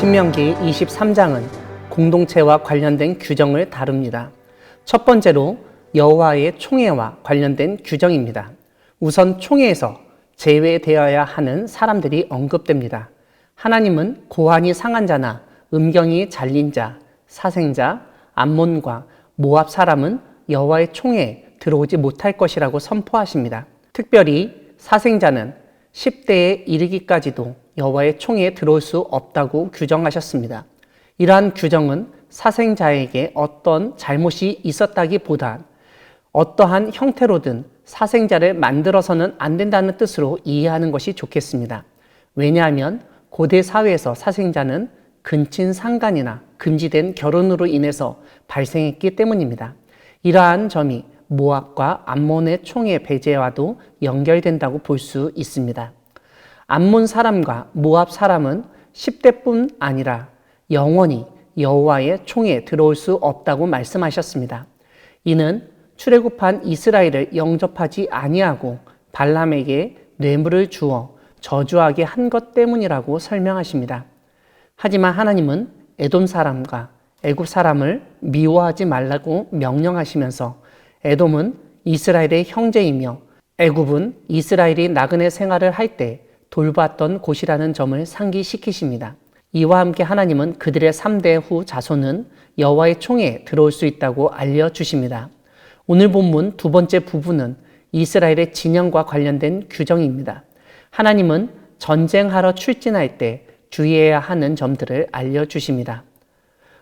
신명기 23장은 공동체와 관련된 규정을 다룹니다. 첫 번째로 여호와의 총회와 관련된 규정입니다. 우선 총회에서 제외되어야 하는 사람들이 언급됩니다. 하나님은 고환이 상한 자나 음경이 잘린 자, 사생자, 암몬과 모압 사람은 여호와의 총회에 들어오지 못할 것이라고 선포하십니다. 특별히 사생자는 10대에 이르기까지도 여호와의 총회에 들어올 수 없다고 규정하셨습니다. 이러한 규정은 사생자에게 어떤 잘못이 있었다기보단 어떠한 형태로든 사생자를 만들어서는 안 된다는 뜻으로 이해하는 것이 좋겠습니다. 왜냐하면 고대 사회에서 사생자는 근친상간이나 금지된 결혼으로 인해서 발생했기 때문입니다. 이러한 점이 모압과 암몬의 총회 배제와도 연결된다고 볼 수 있습니다. 암몬 사람과 모압 사람은 10대뿐 아니라 영원히 여호와의 총회에 들어올 수 없다고 말씀하셨습니다. 이는 출애굽한 이스라엘을 영접하지 아니하고 발람에게 뇌물을 주어 저주하게 한 것 때문이라고 설명하십니다. 하지만 하나님은 에돔 사람과 애굽 사람을 미워하지 말라고 명령하시면서 에돔은 이스라엘의 형제이며 애굽은 이스라엘이 나그네 생활을 할 때 돌봤던 곳이라는 점을 상기시키십니다. 이와 함께 하나님은 그들의 3대 후 자손은 여호와의 총회에 들어올 수 있다고 알려주십니다. 오늘 본문 두 번째 부분은 이스라엘의 진영과 관련된 규정입니다. 하나님은 전쟁하러 출진할 때 주의해야 하는 점들을 알려주십니다.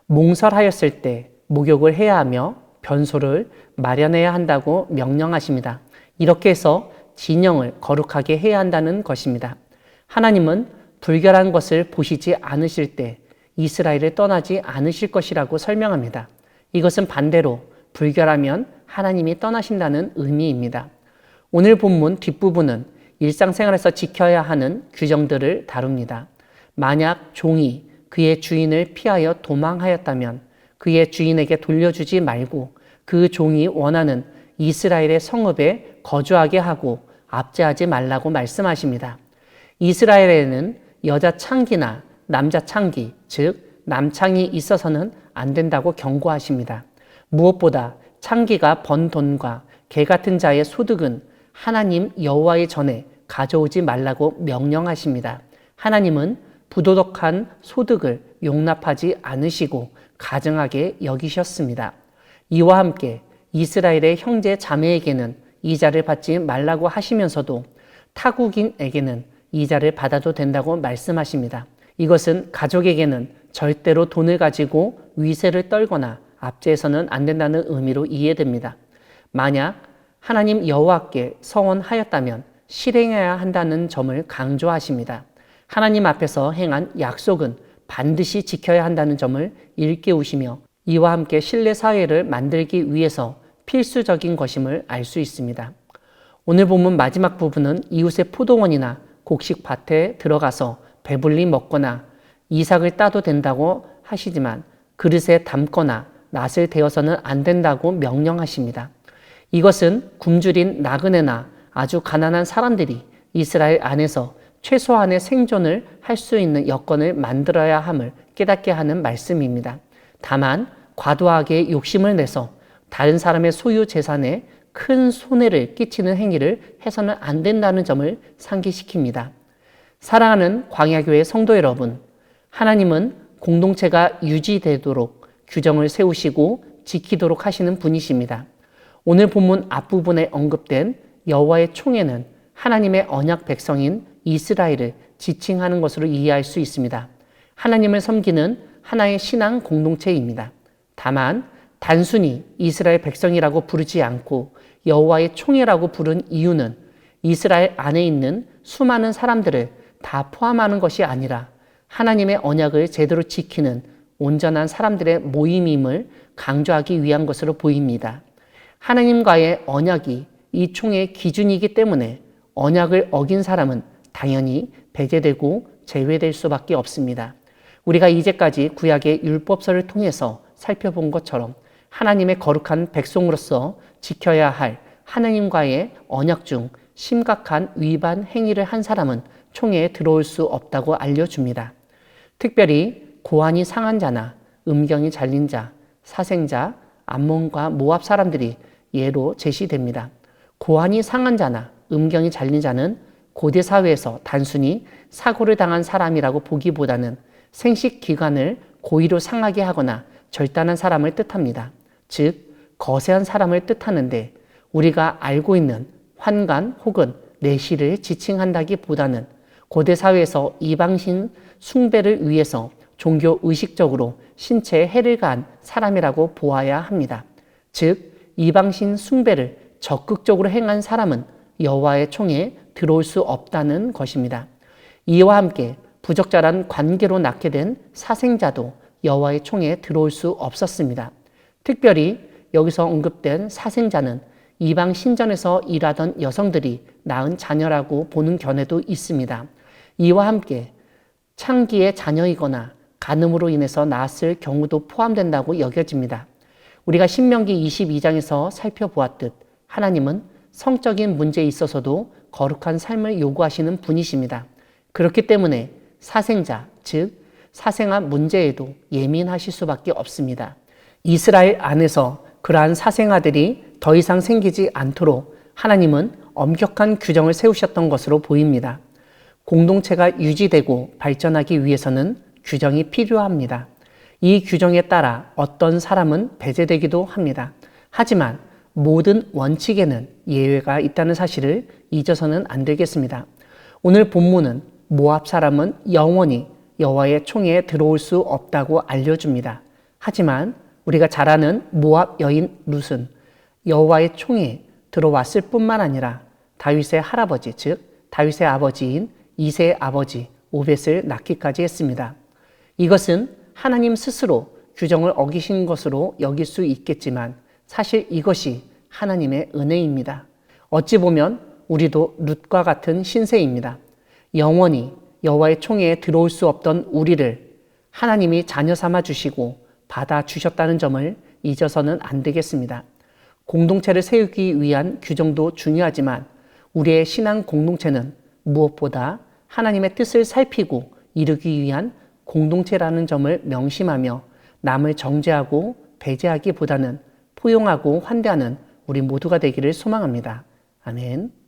몽설하였을 때 목욕을 해야 하며 변소를 마련해야 한다고 명령하십니다. 이렇게 해서 진영을 거룩하게 해야 한다는 것입니다. 하나님은 불결한 것을 보시지 않으실 때 이스라엘을 떠나지 않으실 것이라고 설명합니다. 이것은 반대로 불결하면 하나님이 떠나신다는 의미입니다. 오늘 본문 뒷부분은 일상생활에서 지켜야 하는 규정들을 다룹니다. 만약 종이 그의 주인을 피하여 도망하였다면 그의 주인에게 돌려주지 말고 그 종이 원하는 이스라엘의 성읍에 거주하게 하고 압제하지 말라고 말씀하십니다. 이스라엘에는 여자 창기나 남자 창기, 즉 남창이 있어서는 안 된다고 경고하십니다. 무엇보다 창기가 번 돈과 개 같은 자의 소득은 하나님 여호와의 전에 가져오지 말라고 명령하십니다. 하나님은 부도덕한 소득을 용납하지 않으시고 가증하게 여기셨습니다. 이와 함께 이스라엘의 형제 자매에게는 이자를 받지 말라고 하시면서도 타국인에게는 이자를 받아도 된다고 말씀하십니다. 이것은 가족에게는 절대로 돈을 가지고 위세를 떨거나 압제해서는 안 된다는 의미로 이해됩니다. 만약 하나님 여호와께 서원하였다면 실행해야 한다는 점을 강조하십니다. 하나님 앞에서 행한 약속은 반드시 지켜야 한다는 점을 일깨우시며 이와 함께 신뢰 사회를 만들기 위해서 필수적인 것임을 알 수 있습니다. 오늘 본문 마지막 부분은 이웃의 포도원이나 곡식밭에 들어가서 배불리 먹거나 이삭을 따도 된다고 하시지만 그릇에 담거나 낫을 데워서는 안 된다고 명령하십니다. 이것은 굶주린 나그네나 아주 가난한 사람들이 이스라엘 안에서 최소한의 생존을 할 수 있는 여건을 만들어야 함을 깨닫게 하는 말씀입니다. 다만 과도하게 욕심을 내서 다른 사람의 소유 재산에 큰 손해를 끼치는 행위를 해서는 안 된다는 점을 상기시킵니다. 사랑하는 광야교회 성도 여러분, 하나님은 공동체가 유지되도록 규정을 세우시고 지키도록 하시는 분이십니다. 오늘 본문 앞부분에 언급된 여호와의 총회는 하나님의 언약 백성인 이스라엘을 지칭하는 것으로 이해할 수 있습니다. 하나님을 섬기는 하나의 신앙 공동체입니다. 다만 단순히 이스라엘 백성이라고 부르지 않고 여호와의 총회라고 부른 이유는 이스라엘 안에 있는 수많은 사람들을 다 포함하는 것이 아니라 하나님의 언약을 제대로 지키는 온전한 사람들의 모임임을 강조하기 위한 것으로 보입니다. 하나님과의 언약이 이 총회의 기준이기 때문에 언약을 어긴 사람은 당연히 배제되고 제외될 수밖에 없습니다. 우리가 이제까지 구약의 율법서를 통해서 살펴본 것처럼 하나님의 거룩한 백성으로서 지켜야 할 하나님과의 언약 중 심각한 위반 행위를 한 사람은 총회에 들어올 수 없다고 알려줍니다. 특별히 고안이 상한 자나 음경이 잘린 자, 사생자, 암몬과 모압 사람들이 예로 제시됩니다. 고안이 상한 자나 음경이 잘린 자는 고대 사회에서 단순히 사고를 당한 사람이라고 보기보다는 생식기관을 고의로 상하게 하거나 절단한 사람을 뜻합니다. 즉, 거세한 사람을 뜻하는데 우리가 알고 있는 환관 혹은 내시를 지칭한다기보다는 고대 사회에서 이방신 숭배를 위해서 종교 의식적으로 신체에 해를 가한 사람이라고 보아야 합니다. 즉, 이방신 숭배를 적극적으로 행한 사람은 여호와의 총에 들어올 수 없다는 것입니다. 이와 함께 부적절한 관계로 낳게 된 사생자도 여호와의 총에 들어올 수 없었습니다. 특별히 여기서 언급된 사생자는 이방 신전에서 일하던 여성들이 낳은 자녀라고 보는 견해도 있습니다. 이와 함께 창기의 자녀이거나 간음으로 인해서 낳았을 경우도 포함된다고 여겨집니다. 우리가 신명기 22장에서 살펴보았듯 하나님은 성적인 문제에 있어서도 거룩한 삶을 요구하시는 분이십니다. 그렇기 때문에 사생자, 즉 사생아 문제에도 예민하실 수밖에 없습니다. 이스라엘 안에서 그러한 사생아들이 더 이상 생기지 않도록 하나님은 엄격한 규정을 세우셨던 것으로 보입니다. 공동체가 유지되고 발전하기 위해서는 규정이 필요합니다. 이 규정에 따라 어떤 사람은 배제되기도 합니다. 하지만 모든 원칙에는 예외가 있다는 사실을 잊어서는 안 되겠습니다. 오늘 본문은 모압 사람은 영원히 여호와의 총에 들어올 수 없다고 알려줍니다. 하지만 우리가 잘 아는 모압 여인 룻은 여호와의 총에 들어왔을 뿐만 아니라 다윗의 할아버지, 즉 다윗의 아버지인 이새의 아버지 오벳을 낳기까지 했습니다. 이것은 하나님 스스로 규정을 어기신 것으로 여길 수 있겠지만 사실 이것이 하나님의 은혜입니다. 어찌 보면 우리도 룻과 같은 신세입니다. 영원히 여호와의 총에 들어올 수 없던 우리를 하나님이 자녀 삼아 주시고 받아 주셨다는 점을 잊어서는 안 되겠습니다. 공동체를 세우기 위한 규정도 중요하지만 우리의 신앙 공동체는 무엇보다 하나님의 뜻을 살피고 이루기 위한 공동체라는 점을 명심하며 남을 정죄하고 배제하기보다는 포용하고 환대하는 우리 모두가 되기를 소망합니다. 아멘.